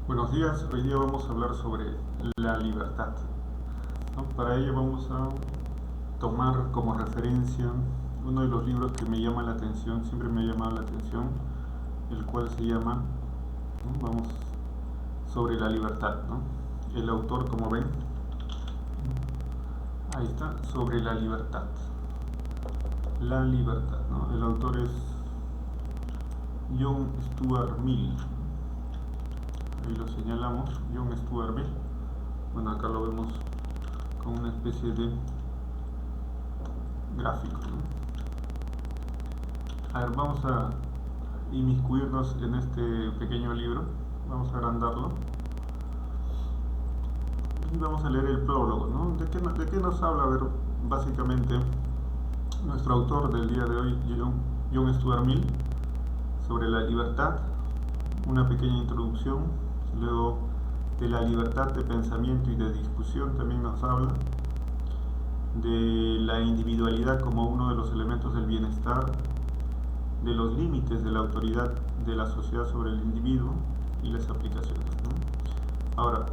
Buenos días, hoy día vamos a hablar sobre la libertad, ¿no? Para ello vamos a tomar como referencia uno de los libros que me llama la atención, siempre me ha llamado la atención, el cual se llama, ¿no? Vamos, sobre la libertad, ¿no? El autor, como ven, ahí está, sobre la libertad. La libertad, ¿no? El autor es John Stuart Mill, ahí lo señalamos, John Stuart Mill. Bueno, acá lo vemos con una especie de gráfico, ¿no? A ver, vamos a inmiscuirnos en este pequeño libro, vamos a agrandarlo y vamos a leer el prólogo, ¿no? ¿De qué nos habla? A ver, básicamente, nuestro autor del día de hoy, John Stuart Mill, sobre la libertad, una pequeña introducción, luego de la libertad de pensamiento y de discusión también nos habla, de la individualidad como uno de los elementos del bienestar, de los límites de la autoridad de la sociedad sobre el individuo y las aplicaciones, ¿no? Ahora,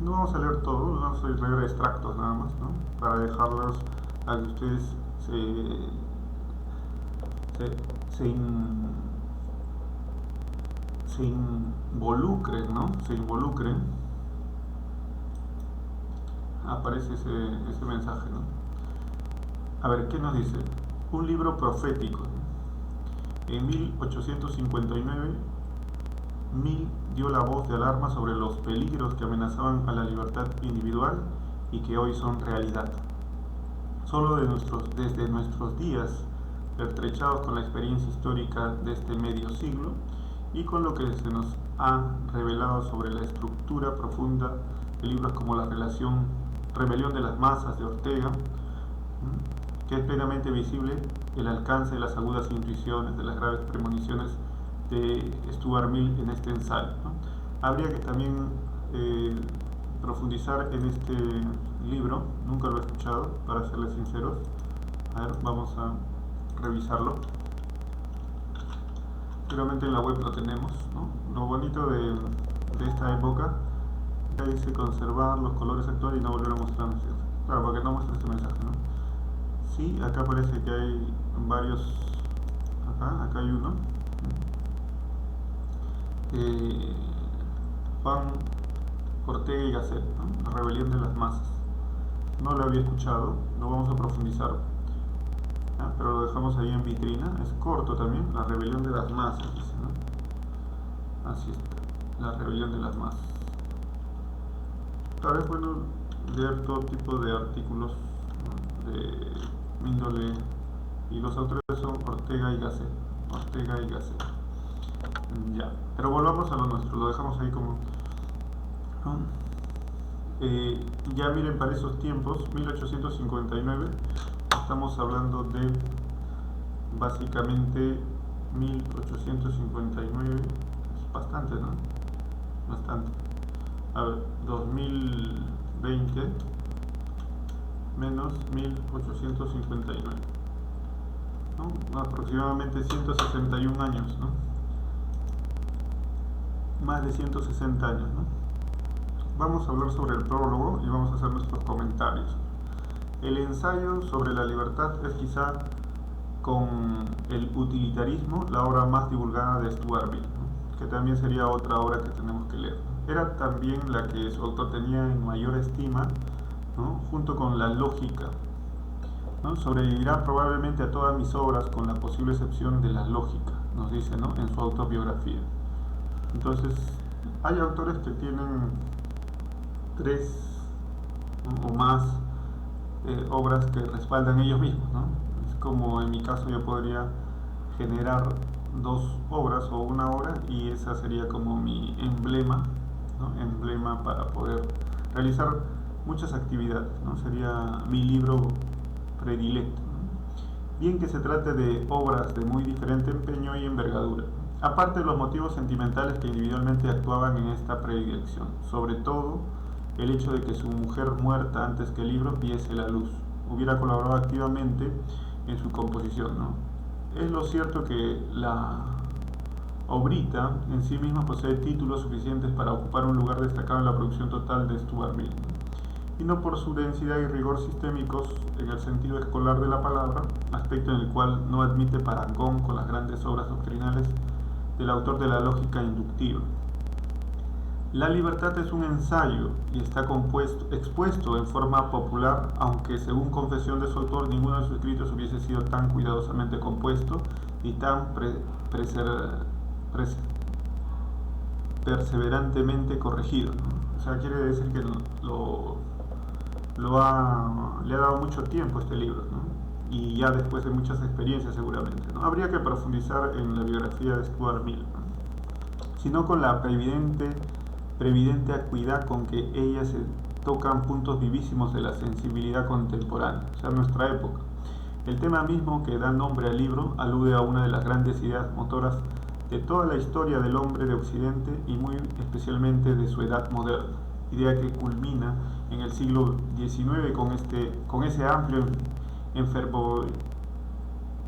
no vamos a leer todo, vamos a leer extractos nada más, ¿no? Para dejarlos a que ustedes se, se, in- se involucren, ¿no? Se involucren, aparece ese mensaje, ¿no? A ver, ¿qué nos dice? Un libro profético, ¿no? En 1859 Mill dio la voz de alarma sobre los peligros que amenazaban a la libertad individual y que hoy son realidad. Solo desde nuestros días, pertrechados con la experiencia histórica de este medio siglo y con lo que se nos ha revelado sobre la estructura profunda de libros como La Rebelión de las Masas de Ortega, que es plenamente visible el alcance de las agudas intuiciones, de las graves premoniciones de Stuart Mill en este ensayo, ¿no? Habría que también profundizar en este libro, nunca lo he escuchado, para serles sinceros. A ver, vamos a revisarlo. Seguramente en la web lo tenemos, ¿no? Lo bonito de esta época, acá dice conservar los colores actuales y no volver a mostrar. Claro, porque no muestra este mensaje, ¿no? Sí, acá parece que hay varios. Acá hay uno. Eh, Juan Ortega y Gasset, ¿no? La rebelión de las masas. No lo había escuchado, lo vamos a profundizar, pero lo dejamos ahí en vitrina. Es corto también, La rebelión de las masas, dice, ¿no? Así está, La rebelión de las masas. Claro, es bueno leer todo tipo de artículos, ¿no? De índole, y los autores son Ortega y Gasset. Ortega y Gasset. Ya, pero volvamos a lo nuestro, lo dejamos ahí como, ¿no? Ya miren, para esos tiempos, 1859, estamos hablando de básicamente 1859, es bastante, ¿no? Bastante. A ver, 2020 menos 1859, ¿no? Aproximadamente 161 años, ¿no? Más de 160 años, ¿no? Vamos a hablar sobre el prólogo y vamos a hacer nuestros comentarios. El ensayo sobre la libertad es quizá, con el utilitarismo, la obra más divulgada de Stuart Mill, ¿no? Que también sería otra obra que tenemos que leer. Era también la que su autor tenía en mayor estima, ¿no? Junto con la lógica, ¿no? Sobrevivirá probablemente a todas mis obras con la posible excepción de la lógica, nos dice, ¿no? En su autobiografía. Entonces, hay autores que tienen tres o más obras que respaldan ellos mismos, ¿no? Es como en mi caso yo podría generar dos obras o una obra y esa sería como mi emblema, ¿no? Emblema para poder realizar muchas actividades, ¿no? Sería mi libro predilecto, ¿no? Bien que se trate de obras de muy diferente empeño y envergadura, aparte de los motivos sentimentales que individualmente actuaban en esta predilección, sobre todo el hecho de que su mujer muerta antes que el libro viese la luz hubiera colaborado activamente en su composición, ¿no? Es lo cierto que Obrita en sí misma posee títulos suficientes para ocupar un lugar destacado en la producción total de Stuart Mill, y no por su densidad y rigor sistémicos en el sentido escolar de la palabra, aspecto en el cual no admite parangón con las grandes obras doctrinales del autor de la lógica inductiva. La libertad es un ensayo y está expuesto en forma popular, aunque según confesión de su autor ninguno de sus escritos hubiese sido tan cuidadosamente compuesto y tan perseverantemente corregido, ¿no? O sea, quiere decir que le ha dado mucho tiempo este libro, ¿no? Y ya después de muchas experiencias seguramente, ¿no? Habría que profundizar en la biografía de Stuart Mill, ¿no? Sino con la previdente acuidad con que ella se tocan puntos vivísimos de la sensibilidad contemporánea, o sea, nuestra época. El tema mismo que da nombre al libro alude a una de las grandes ideas motoras de toda la historia del hombre de Occidente y muy especialmente de su edad moderna, idea que culmina en el siglo XIX con ese amplio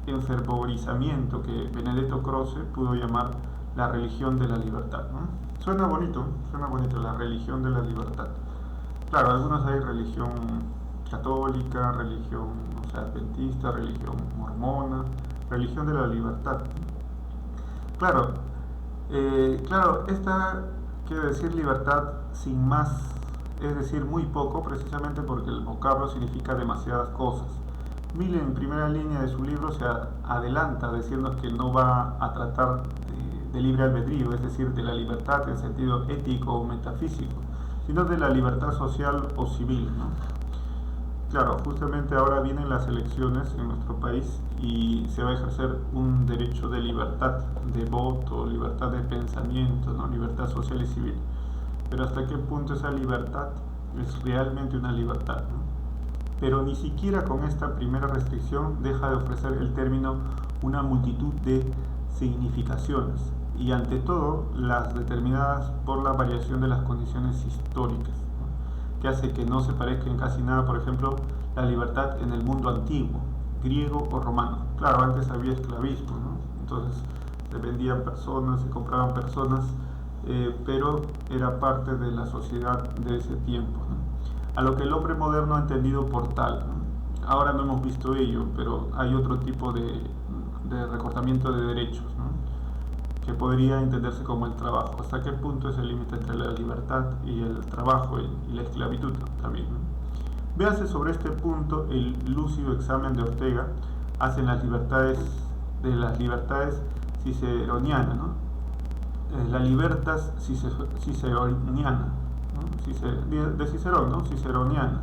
enfervorizamiento que Benedetto Croce pudo llamar la religión de la libertad, ¿no? Suena bonito, la religión de la libertad. Claro, algunos hay religión católica, religión, o sea, adventista, religión mormona, religión de la libertad. Claro, esta quiere decir libertad sin más, es decir, muy poco, precisamente porque el vocablo significa demasiadas cosas. Mill en primera línea de su libro se adelanta a decirnos que no va a tratar de libre albedrío, es decir, de la libertad en sentido ético o metafísico, sino de la libertad social o civil, ¿no? Claro, justamente ahora vienen las elecciones en nuestro país y se va a ejercer un derecho de libertad de voto, libertad de pensamiento, ¿no? Libertad social y civil. Pero ¿hasta qué punto esa libertad es realmente una libertad, ¿no? Pero ni siquiera con esta primera restricción deja de ofrecer el término una multitud de significaciones, y ante todo las determinadas por la variación de las condiciones históricas, ¿no? Que hace que no se parezca en casi nada, por ejemplo, la libertad en el mundo antiguo, griego o romano. Claro, antes había esclavismo, ¿no? Entonces se vendían personas, se compraban personas, pero era parte de la sociedad de ese tiempo, ¿no? A lo que el hombre moderno ha entendido por tal, ¿no? Ahora no hemos visto ello, pero hay otro tipo de recortamiento de derechos, ¿no? Que podría entenderse como el trabajo. ¿Hasta qué punto es el límite entre la libertad y el trabajo y la esclavitud también, ¿no? Véase sobre este punto el lúcido examen de Ortega hacia las libertades ciceronianas, ¿no? La libertas ciceroniana, ¿no? De Cicerón, ¿no? Ciceroniana,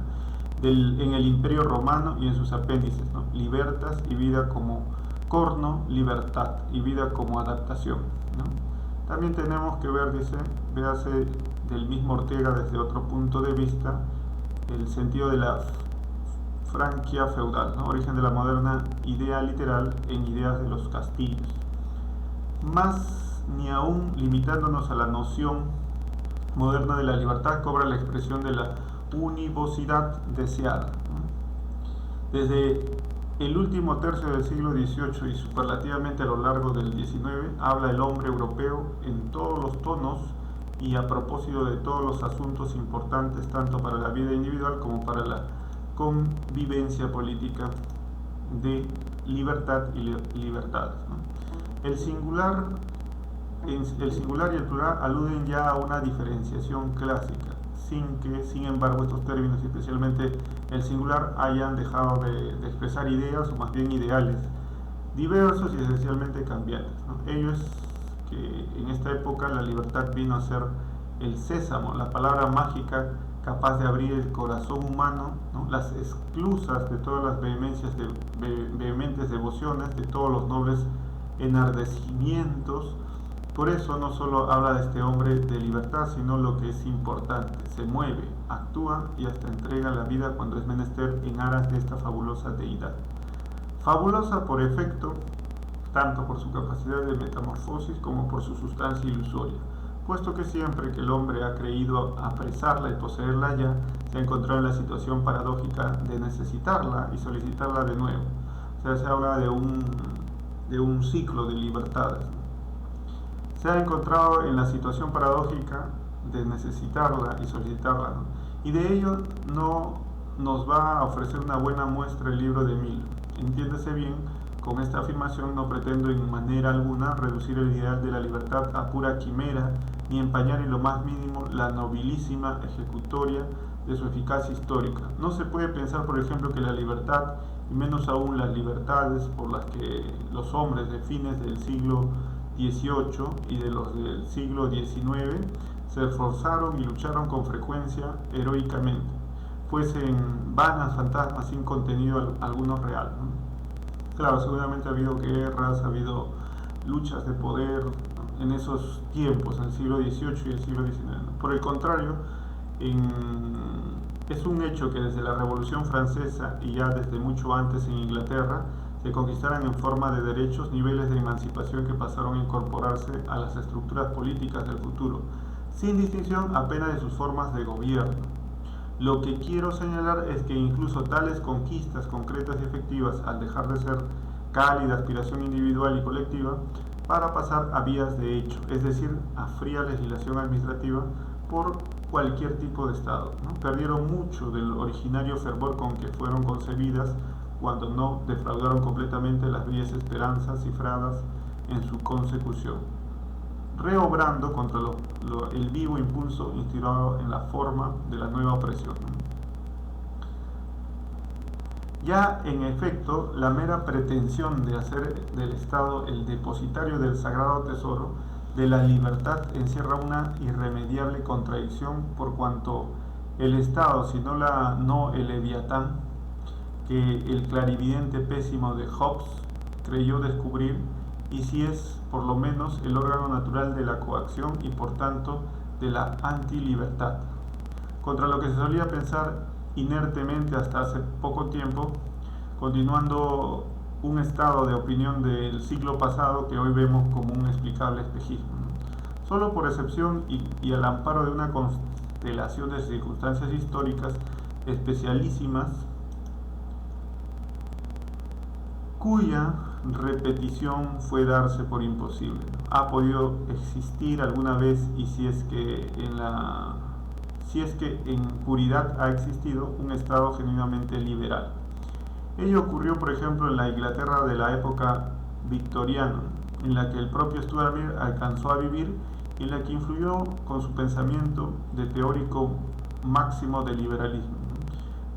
en el Imperio Romano y en sus apéndices, ¿no? Libertas y vida como corno, libertad y vida como adaptación, ¿no? También tenemos que ver, véase del mismo Ortega desde otro punto de vista, el sentido de la franquia feudal, ¿no? Origen de la moderna idea literal en ideas de los castillos. Más ni aún limitándonos a la noción moderna de la libertad, cobra la expresión de la univocidad deseada, ¿no? Desde el último tercio del siglo XVIII y superlativamente a lo largo del XIX, habla el hombre europeo en todos los tonos y a propósito de todos los asuntos importantes tanto para la vida individual como para la convivencia política de libertad y libertades, ¿no? El singular y el plural aluden ya a una diferenciación clásica, sin que, sin embargo, estos términos, especialmente el singular, hayan dejado de expresar ideas, o más bien ideales, diversos y esencialmente cambiantes, ¿no? Ello es que en esta época la libertad vino a ser el sésamo, la palabra mágica capaz de abrir el corazón humano, ¿no? Las esclusas de todas las vehementes devociones, de todos los nobles enardecimientos. Por eso no solo habla de este hombre de libertad, sino lo que es importante, se mueve, actúa y hasta entrega la vida cuando es menester en aras de esta fabulosa deidad. Fabulosa por efecto, tanto por su capacidad de metamorfosis como por su sustancia ilusoria, puesto que siempre que el hombre ha creído apresarla y poseerla ya, se ha encontrado en la situación paradójica de necesitarla y solicitarla de nuevo. O sea, se habla de un ciclo de libertades. se ha encontrado en la situación paradójica de necesitarla y solicitarla, ¿no? Y de ello no nos va a ofrecer una buena muestra el libro de Mill. Entiéndase bien, con esta afirmación no pretendo en manera alguna reducir el ideal de la libertad a pura quimera, ni empañar en lo más mínimo la nobilísima ejecutoria de su eficacia histórica. No se puede pensar, por ejemplo, que la libertad, y menos aún las libertades por las que los hombres de fines del siglo XVIII y de los del siglo XIX se esforzaron y lucharon con frecuencia heroicamente, fuesen vanas fantasmas sin contenido alguno real, ¿no? Claro, seguramente ha habido guerras, ha habido luchas de poder, ¿no?, en esos tiempos, en el siglo XVIII y el siglo XIX. Por el contrario, es un hecho que desde la Revolución Francesa y ya desde mucho antes en Inglaterra se conquistaran en forma de derechos niveles de emancipación que pasaron a incorporarse a las estructuras políticas del futuro, sin distinción apenas de sus formas de gobierno. Lo que quiero señalar es que incluso tales conquistas concretas y efectivas, al dejar de ser cálida aspiración individual y colectiva, para pasar a vías de hecho, es decir, a fría legislación administrativa por cualquier tipo de Estado, ¿no?, perdieron mucho del originario fervor con que fueron concebidas cuando no defraudaron completamente las bellas esperanzas cifradas en su consecución, reobrando contra el vivo impulso inspirado en la forma de la nueva opresión. Ya en efecto, la mera pretensión de hacer del Estado el depositario del sagrado tesoro de la libertad encierra una irremediable contradicción, por cuanto el Estado, si no el Leviatán, que el clarividente pésimo de Hobbes creyó descubrir, y si es por lo menos el órgano natural de la coacción y por tanto de la antilibertad, contra lo que se solía pensar inertemente hasta hace poco tiempo, continuando un estado de opinión del siglo pasado que hoy vemos como un explicable espejismo, ¿no? Solo por excepción y al amparo de una constelación de circunstancias históricas especialísimas, cuya repetición fue darse por imposible, ¿no?, ha podido existir alguna vez, y si es que en puridad ha existido un Estado genuinamente liberal. Ello ocurrió, por ejemplo, en la Inglaterra de la época victoriana, en la que el propio Stuart Mill alcanzó a vivir y en la que influyó con su pensamiento de teórico máximo del liberalismo.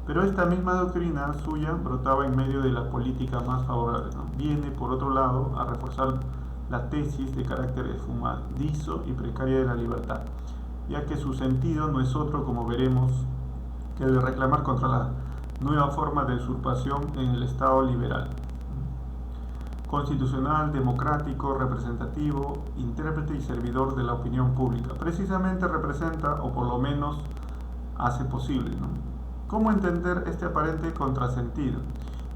Pero esta misma doctrina suya brotaba en medio de la política más favorable, ¿no? Viene, por otro lado, a reforzar la tesis de carácter esfumadizo y precaria de la libertad, ya que su sentido no es otro, como veremos, que el de reclamar contra la nueva forma de usurpación en el Estado liberal, constitucional, democrático, representativo, intérprete y servidor de la opinión pública. Precisamente representa, o por lo menos hace posible, ¿no? ¿Cómo entender este aparente contrasentido?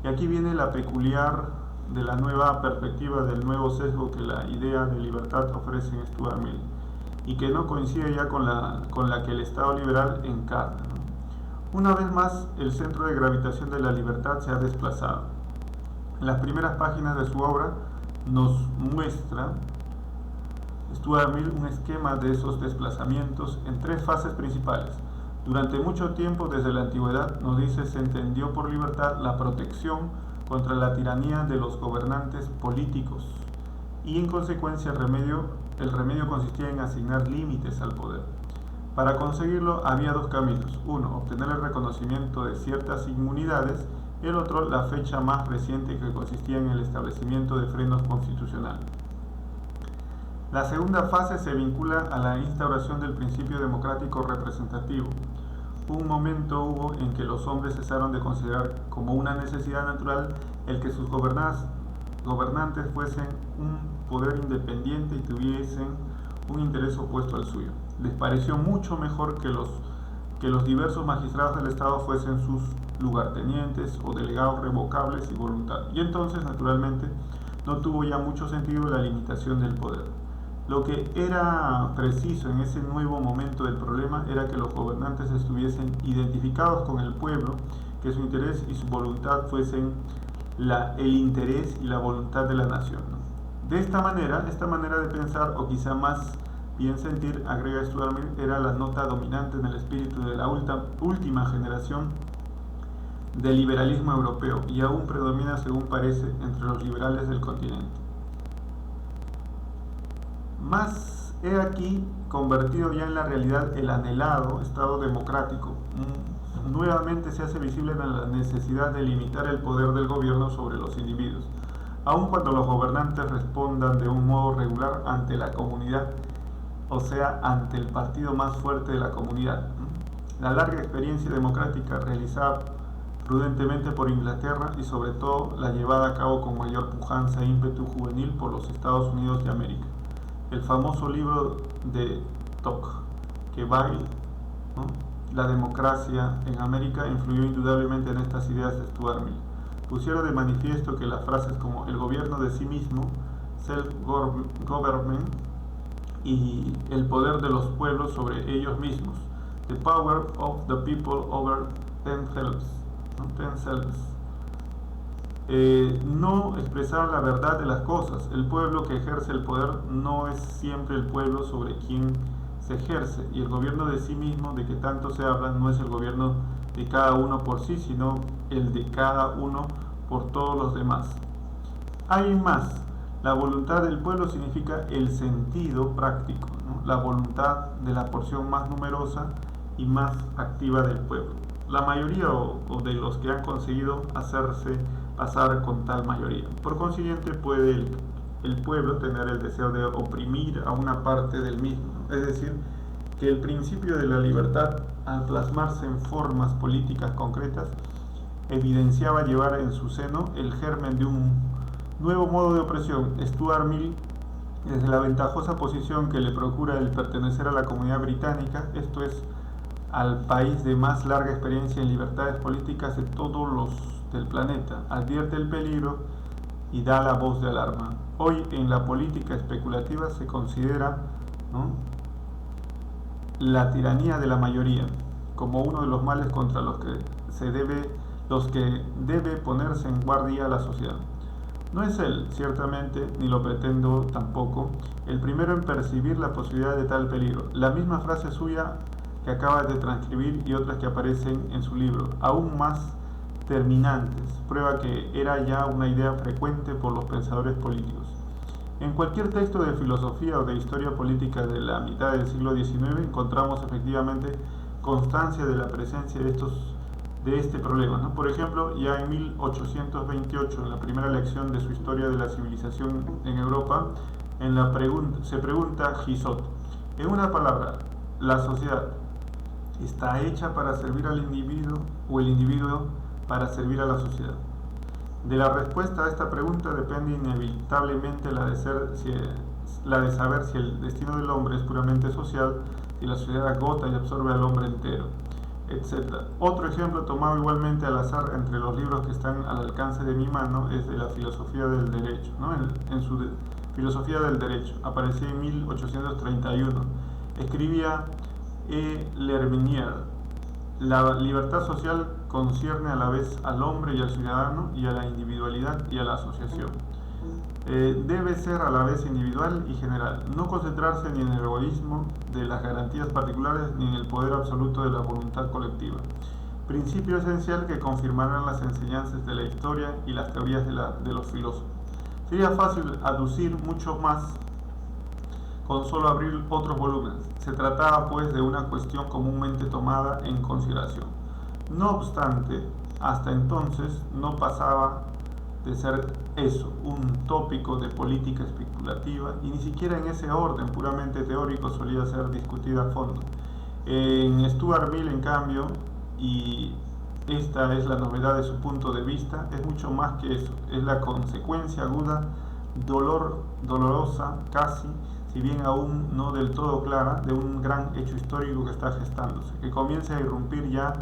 Y aquí viene la peculiar de la nueva perspectiva del nuevo sesgo que la idea de libertad ofrece en Stuart Mill, y que no coincide ya con la que el Estado liberal encarna, ¿no? Una vez más, el centro de gravitación de la libertad se ha desplazado. En las primeras páginas de su obra nos muestra Stuart Mill un esquema de esos desplazamientos en tres fases principales. Durante mucho tiempo, desde la antigüedad, nos dice, se entendió por libertad la protección contra la tiranía de los gobernantes políticos, y en consecuencia el remedio consistía en asignar límites al poder. Para conseguirlo había dos caminos: uno, obtener el reconocimiento de ciertas inmunidades; el otro, la fecha más reciente, que consistía en el establecimiento de frenos constitucionales. La segunda fase se vincula a la instauración del principio democrático representativo. Un momento hubo en que los hombres cesaron de considerar como una necesidad natural el que sus gobernantes fuesen un poder independiente y tuviesen un interés opuesto al suyo. Les pareció mucho mejor que los diversos magistrados del Estado fuesen sus lugartenientes o delegados revocables y voluntad. Y entonces, naturalmente, no tuvo ya mucho sentido la limitación del poder. Lo que era preciso en ese nuevo momento del problema era que los gobernantes estuviesen identificados con el pueblo, que su interés y su voluntad fuesen el interés y la voluntad de la nación, ¿no? De esta manera de pensar, o quizá más bien sentir, agrega Stuart Mill, era la nota dominante en el espíritu de la última generación del liberalismo europeo y aún predomina, según parece, entre los liberales del continente. Más he aquí convertido ya en la realidad el anhelado Estado democrático. Nuevamente se hace visible la necesidad de limitar el poder del gobierno sobre los individuos, aun cuando los gobernantes respondan de un modo regular ante la comunidad, o sea, ante el partido más fuerte de la comunidad. La larga experiencia democrática realizada prudentemente por Inglaterra y sobre todo la llevada a cabo con mayor pujanza e ímpetu juvenil por los Estados Unidos de América. El famoso libro de Tocqueville, ¿no? La democracia en América, influyó indudablemente en estas ideas de Stuart Mill. Pusieron de manifiesto que las frases como el gobierno de sí mismo, self-government, y el poder de los pueblos sobre ellos mismos, the power of the people over themselves, no expresar la verdad de las cosas. El pueblo que ejerce el poder no es siempre el pueblo sobre quien se ejerce, y el gobierno de sí mismo de que tanto se habla no es el gobierno de cada uno por sí, sino el de cada uno por todos los demás. Hay más. La voluntad del pueblo significa el sentido práctico, ¿no? La voluntad de la porción más numerosa y más activa del pueblo. La mayoría o de los que han conseguido hacerse pasar con tal mayoría. Por consiguiente, puede el pueblo tener el deseo de oprimir a una parte del mismo, ¿no? Es decir, que el principio de la libertad, al plasmarse en formas políticas concretas, evidenciaba llevar en su seno el germen de un nuevo modo de opresión. Stuart Mill, desde la ventajosa posición que le procura el pertenecer a la comunidad británica, esto es, al país de más larga experiencia en libertades políticas de todos los del planeta, advierte el peligro y da la voz de alarma. Hoy en la política especulativa se considera, ¿no?, la tiranía de la mayoría como uno de los males contra los que debe ponerse en guardia a la sociedad. No es él, ciertamente, ni lo pretendo tampoco, el primero en percibir la posibilidad de tal peligro. La misma frase suya que acaba de transcribir y otras que aparecen en su libro, aún más terminantes, prueba que era ya una idea frecuente por los pensadores políticos. En cualquier texto de filosofía o de historia política de la mitad del siglo XIX encontramos efectivamente constancia de la presencia de este problema, ¿no? Por ejemplo, ya en 1828, en la primera lección de su Historia de la Civilización en Europa, se pregunta Guizot, en una palabra, ¿la sociedad está hecha para servir al individuo o el individuo para servir a la sociedad? De la respuesta a esta pregunta depende inevitablemente la de saber si el destino del hombre es puramente social, si la sociedad agota y absorbe al hombre entero, etc. Otro ejemplo tomado igualmente al azar entre los libros que están al alcance de mi mano es de la filosofía del derecho, ¿no? En su filosofía del derecho, apareció en 1831. Escribía L'Herminier: la libertad social concierne a la vez al hombre y al ciudadano, y a la individualidad y a la asociación. Debe ser a la vez individual y general, no concentrarse ni en el egoísmo de las garantías particulares ni en el poder absoluto de la voluntad colectiva. Principio esencial que confirmarán las enseñanzas de la historia y las teorías de los filósofos. Sería fácil aducir mucho más con solo abrir otros volúmenes. Se trataba pues de una cuestión comúnmente tomada en consideración. No obstante, hasta entonces no pasaba de ser eso, un tópico de política especulativa, y ni siquiera en ese orden puramente teórico solía ser discutida a fondo. En Stuart Mill, en cambio, y esta es la novedad de su punto de vista, es mucho más que eso, es la consecuencia aguda, dolorosa casi, si bien aún no del todo clara, de un gran hecho histórico que está gestándose, que comienza a irrumpir ya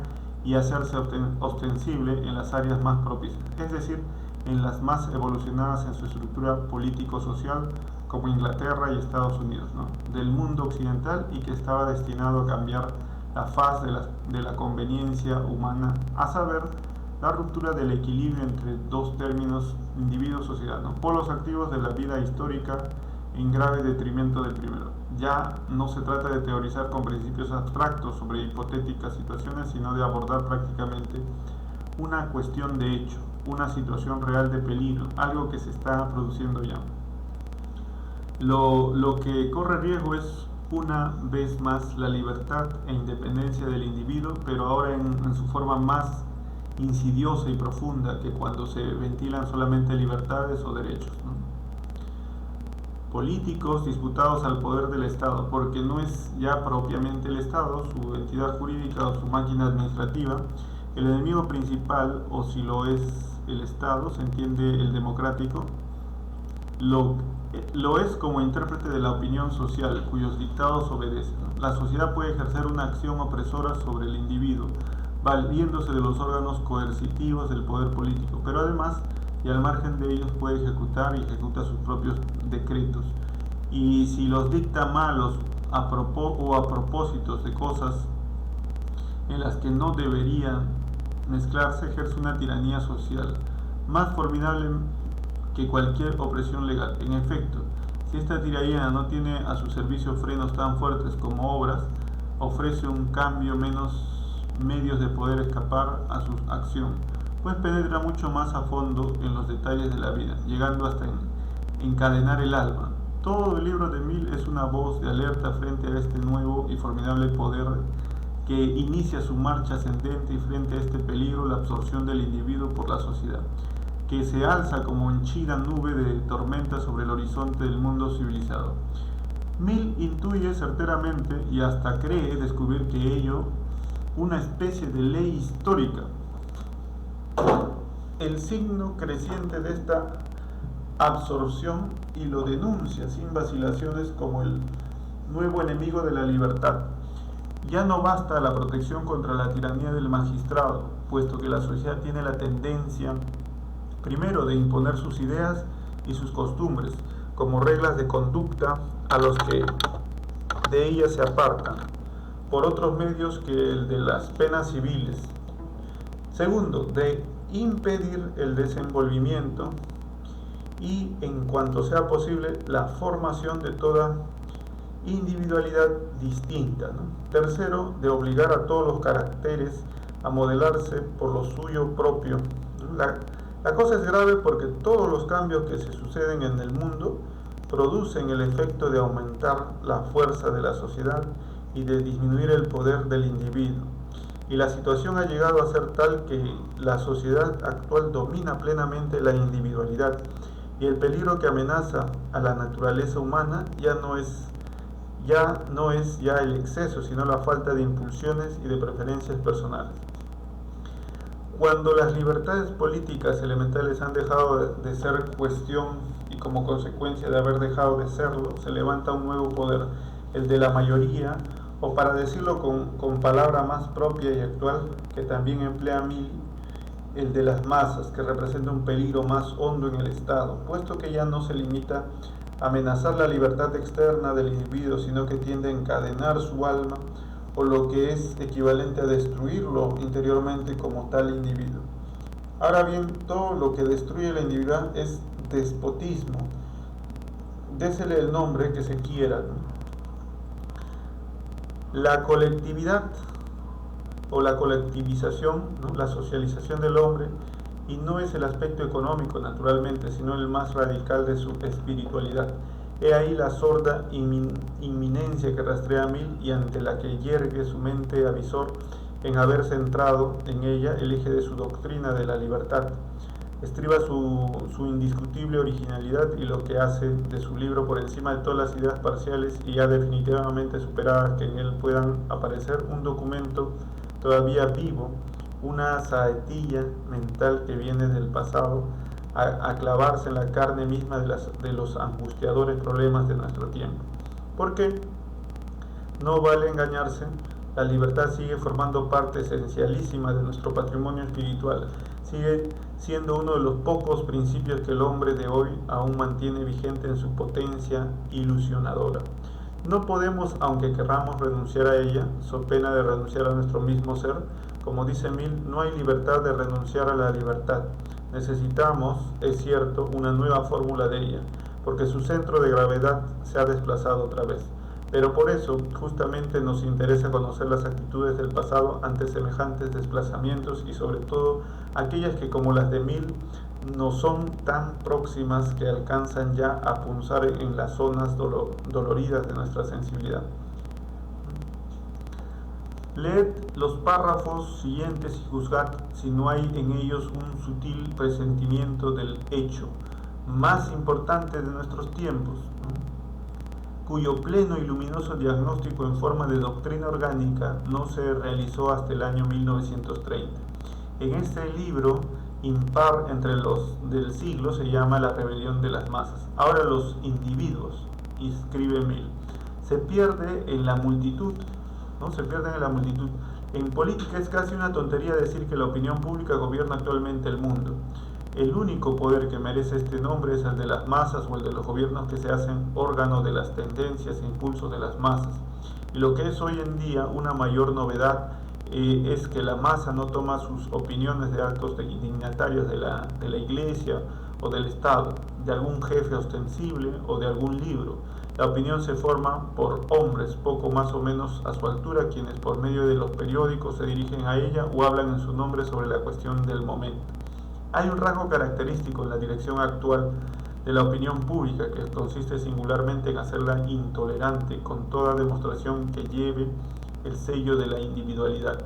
y a hacerse ostensible en las áreas más propicias, es decir, en las más evolucionadas en su estructura político-social, como Inglaterra y Estados Unidos, ¿no?, del mundo occidental, y que estaba destinado a cambiar la faz de la conveniencia humana, a saber, la ruptura del equilibrio entre dos términos individuo-sociedad, ¿no? Polos activos de la vida histórica en grave detrimento del primero. Ya no se trata de teorizar con principios abstractos sobre hipotéticas situaciones, sino de abordar prácticamente una cuestión de hecho, una situación real de peligro, algo que se está produciendo ya. Lo que corre riesgo es una vez más la libertad e independencia del individuo, pero ahora en su forma más insidiosa y profunda que cuando se ventilan solamente libertades o derechos, ¿no? Políticos disputados al poder del Estado, porque no es ya propiamente el Estado, su entidad jurídica o su máquina administrativa, el enemigo principal, o si lo es el Estado, se entiende el democrático, lo es como intérprete de la opinión social, cuyos dictados obedece, ¿no? La sociedad puede ejercer una acción opresora sobre el individuo, valiéndose de los órganos coercitivos del poder político, pero además, y al margen de ellos, puede ejecutar y ejecuta sus propios decretos. Y si los dicta malos a propósitos de cosas en las que no deberían mezclarse, ejerce una tiranía social más formidable que cualquier opresión legal. En efecto, si esta tiranía no tiene a su servicio frenos tan fuertes como obras, ofrece un cambio menos medios de poder escapar a su acción, pues penetra mucho más a fondo en los detalles de la vida, llegando hasta encadenar el alma. Todo el libro de Mill es una voz de alerta frente a este nuevo y formidable poder que inicia su marcha ascendente, y frente a este peligro, la absorción del individuo por la sociedad, que se alza como henchida nube de tormenta sobre el horizonte del mundo civilizado. Mill intuye certeramente y hasta cree descubrir que ello una especie de ley histórica, el signo creciente de esta absorción, y lo denuncia sin vacilaciones como el nuevo enemigo de la libertad. Ya no basta la protección contra la tiranía del magistrado, puesto que la sociedad tiene la tendencia, primero, de imponer sus ideas y sus costumbres como reglas de conducta a los que de ellas se apartan, por otros medios que el de las penas civiles. Segundo, de impedir el desenvolvimiento y, en cuanto sea posible, la formación de toda individualidad distinta, ¿no? Tercero, de obligar a todos los caracteres a modelarse por lo suyo propio. La cosa es grave porque todos los cambios que se suceden en el mundo producen el efecto de aumentar la fuerza de la sociedad y de disminuir el poder del individuo. Y la situación ha llegado a ser tal que la sociedad actual domina plenamente la individualidad, y el peligro que amenaza a la naturaleza humana ya no es el exceso, sino la falta de impulsiones y de preferencias personales. Cuando las libertades políticas elementales han dejado de ser cuestión, y como consecuencia de haber dejado de serlo, se levanta un nuevo poder, el de la mayoría, o para decirlo con palabra más propia y actual, que también emplea Mill, el de las masas, que representa un peligro más hondo en el Estado, puesto que ya no se limita a amenazar la libertad externa del individuo, sino que tiende a encadenar su alma, o lo que es equivalente a destruirlo interiormente como tal individuo. Ahora bien, todo lo que destruye la individualidad es despotismo, désele el nombre que se quiera, ¿no? La colectividad o la colectivización, ¿no? La socialización del hombre, y no es el aspecto económico naturalmente, sino el más radical de su espiritualidad. He ahí la sorda inminencia que rastrea Mill y ante la que yergue su mente avisor en haber centrado en ella el eje de su doctrina de la libertad. Estriba su indiscutible originalidad y lo que hace de su libro, por encima de todas las ideas parciales y ya definitivamente superadas que en él puedan aparecer, un documento todavía vivo, una saetilla mental que viene del pasado a clavarse en la carne misma de los angustiadores problemas de nuestro tiempo. Porque no vale engañarse, la libertad sigue formando parte esencialísima de nuestro patrimonio espiritual, sigue siendo uno de los pocos principios que el hombre de hoy aún mantiene vigente en su potencia ilusionadora. No podemos, aunque querramos, renunciar a ella, so pena de renunciar a nuestro mismo ser. Como dice Mill, no hay libertad de renunciar a la libertad. Necesitamos, es cierto, una nueva fórmula de ella, porque su centro de gravedad se ha desplazado otra vez. Pero por eso, justamente nos interesa conocer las actitudes del pasado ante semejantes desplazamientos y sobre todo aquellas que, como las de Mill, no son tan próximas que alcanzan ya a punzar en las zonas doloridas de nuestra sensibilidad. Leed los párrafos siguientes y juzgad si no hay en ellos un sutil presentimiento del hecho más importante de nuestros tiempos, ¿no?, cuyo pleno y luminoso diagnóstico en forma de doctrina orgánica no se realizó hasta el año 1930. En este libro impar entre los del siglo se llama La rebelión de las masas. Ahora los individuos, escribe Mill, se pierde en la multitud, ¿no? Se pierden en la multitud. En política es casi una tontería decir que la opinión pública gobierna actualmente el mundo. El único poder que merece este nombre es el de las masas o el de los gobiernos que se hacen órgano de las tendencias e impulsos de las masas. Y lo que es hoy en día una mayor novedad es que la masa no toma sus opiniones de altos dignatarios de la iglesia o del Estado, de algún jefe ostensible o de algún libro. La opinión se forma por hombres poco más o menos a su altura, quienes por medio de los periódicos se dirigen a ella o hablan en su nombre sobre la cuestión del momento. Hay un rasgo característico en la dirección actual de la opinión pública que consiste singularmente en hacerla intolerante con toda demostración que lleve el sello de la individualidad.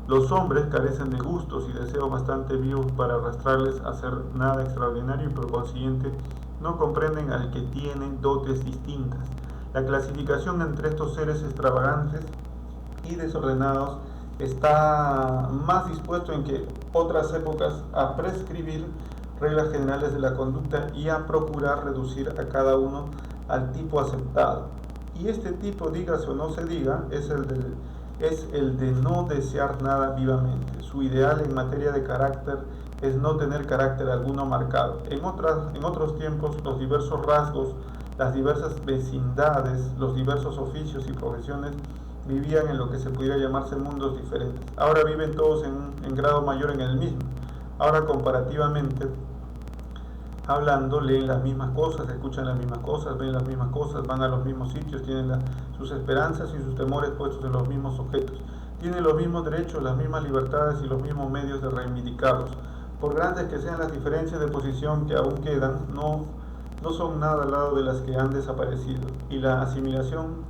Los hombres carecen de gustos y deseos bastante vivos para arrastrarles a hacer nada extraordinario y por consiguiente no comprenden al que tiene dotes distintas. La clasificación entre estos seres extravagantes y desordenados está más dispuesto en que otras épocas a prescribir reglas generales de la conducta y a procurar reducir a cada uno al tipo aceptado. Y este tipo, dígase o no se diga, es el de no desear nada vivamente. Su ideal en materia de carácter es no tener carácter alguno marcado. En otros tiempos, los diversos rasgos, las diversas vecindades, los diversos oficios y profesiones vivían en lo que se pudiera llamarse mundos diferentes. Ahora viven todos en grado mayor en el mismo. Ahora, comparativamente hablando, leen las mismas cosas, escuchan las mismas cosas, ven las mismas cosas, van a los mismos sitios, tienen sus esperanzas y sus temores puestos en los mismos objetos. Tienen los mismos derechos, las mismas libertades y los mismos medios de reivindicarlos. Por grandes que sean las diferencias de posición que aún quedan, no son nada al lado de las que han desaparecido. Y la asimilación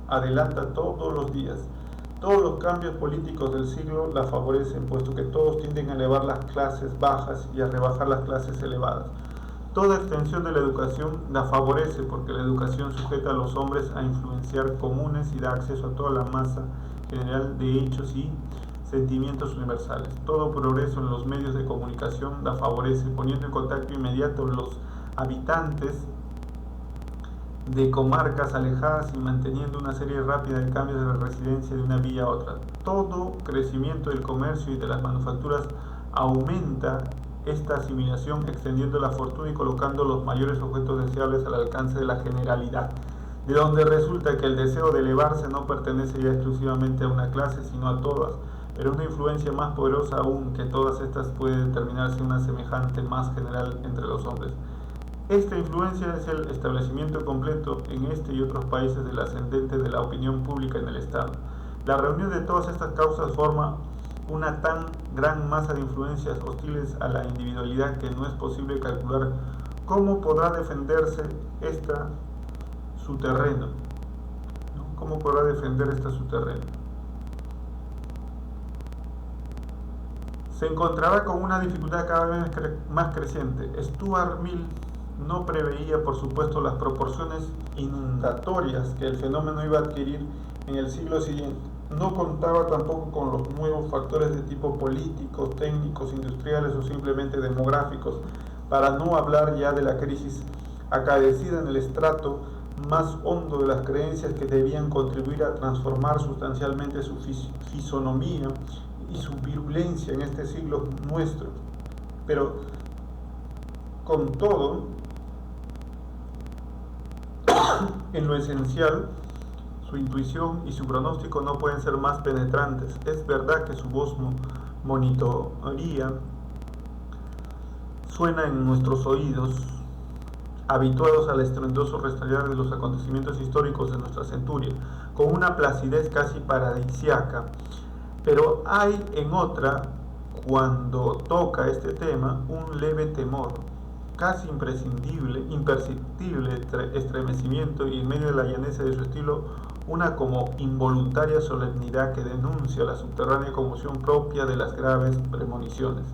adelanta todos los días. Todos los cambios políticos del siglo la favorecen, puesto que todos tienden a elevar las clases bajas y a rebajar las clases elevadas. Toda extensión de la educación la favorece, porque la educación sujeta a los hombres a influenciar comunes y da acceso a toda la masa general de hechos y sentimientos universales. Todo progreso en los medios de comunicación la favorece, poniendo en contacto inmediato los habitantes de comarcas alejadas y manteniendo una serie rápida de cambios de residencia de una villa a otra. Todo crecimiento del comercio y de las manufacturas aumenta esta asimilación, extendiendo la fortuna y colocando los mayores objetos deseables al alcance de la generalidad, de donde resulta que el deseo de elevarse no pertenece ya exclusivamente a una clase, sino a todas, pero una influencia más poderosa aún que todas estas puede determinarse una semejante más general entre los hombres. Esta influencia es el establecimiento completo en este y otros países del ascendente de la opinión pública en el Estado. La reunión de todas estas causas forma una tan gran masa de influencias hostiles a la individualidad que no es posible calcular cómo podrá defenderse su terreno. ¿No? ¿Cómo podrá defender su terreno? Se encontrará con una dificultad cada vez más creciente. Stuart Mill no preveía, por supuesto, las proporciones inundatorias que el fenómeno iba a adquirir en el siglo siguiente. No contaba tampoco con los nuevos factores de tipo políticos, técnicos, industriales o simplemente demográficos, para no hablar ya de la crisis acaecida en el estrato más hondo de las creencias que debían contribuir a transformar sustancialmente su fisonomía y su virulencia en este siglo nuestro. Pero, con todo, en lo esencial, Su intuición y su pronóstico no pueden ser más penetrantes. Es verdad que su voz monitoría suena en nuestros oídos, habituados al estruendoso restallar de los acontecimientos históricos de nuestra centuria, con una placidez casi paradisiaca, pero hay en otra, cuando toca este tema, un leve temor, casi imperceptible estremecimiento y en medio de la llaneza de su estilo, una como involuntaria solemnidad que denuncia la subterránea conmoción propia de las graves premoniciones.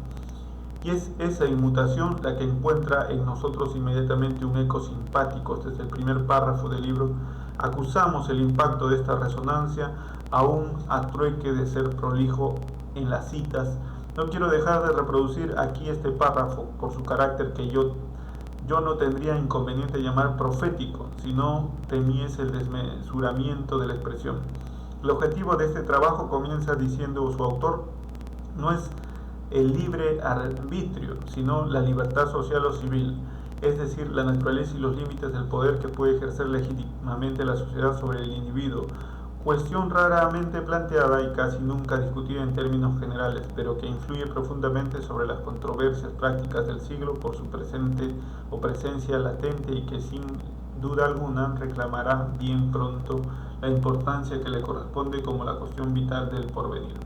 Y es esa inmutación la que encuentra en nosotros inmediatamente un eco simpático. Desde el primer párrafo del libro acusamos el impacto de esta resonancia, aún a trueque de ser prolijo en las citas. No quiero dejar de reproducir aquí este párrafo por su carácter que yo no tendría inconveniente llamar profético, si no temiese el desmesuramiento de la expresión. El objetivo de este trabajo, comienza diciendo su autor, no es el libre arbitrio, sino la libertad social o civil, es decir, la naturaleza y los límites del poder que puede ejercer legítimamente la sociedad sobre el individuo, cuestión raramente planteada y casi nunca discutida en términos generales, pero que influye profundamente sobre las controversias prácticas del siglo por su presente o presencia latente y que sin duda alguna reclamará bien pronto la importancia que le corresponde como la cuestión vital del porvenir.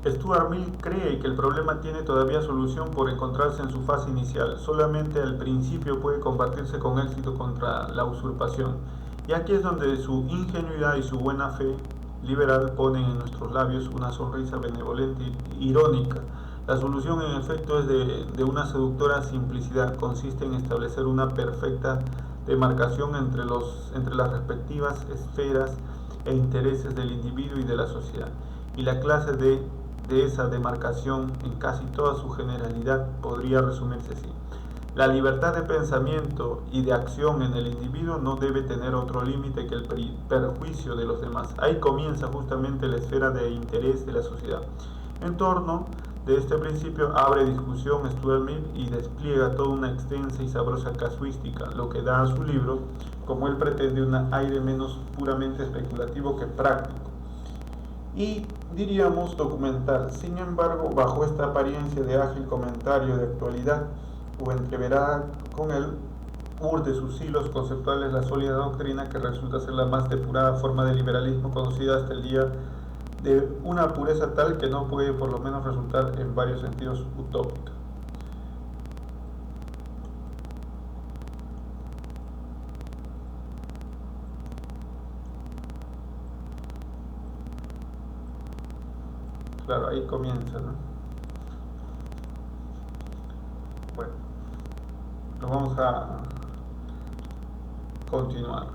Stuart Mill cree que el problema tiene todavía solución por encontrarse en su fase inicial. Solamente al principio puede combatirse con éxito contra la usurpación. Y aquí es donde su ingenuidad y su buena fe liberal ponen en nuestros labios una sonrisa benevolente e irónica. La solución en efecto es de una seductora simplicidad. Consiste en establecer una perfecta demarcación entre las respectivas esferas e intereses del individuo y de la sociedad. Y la clase de esa demarcación en casi toda su generalidad podría resumirse así. La libertad de pensamiento y de acción en el individuo no debe tener otro límite que el perjuicio de los demás. Ahí comienza justamente la esfera de interés de la sociedad. En torno de este principio abre discusión Stuart Mill y despliega toda una extensa y sabrosa casuística, lo que da a su libro, como él pretende, un aire menos puramente especulativo que práctico y diríamos documental. Sin embargo, bajo esta apariencia de ágil comentario de actualidad, o entreverá con él urde sus hilos conceptuales la sólida doctrina que resulta ser la más depurada forma de liberalismo conocida hasta el día, de una pureza tal que no puede por lo menos resultar en varios sentidos utópica. Claro, ahí comienza, ¿no? Bueno, lo vamos a continuar.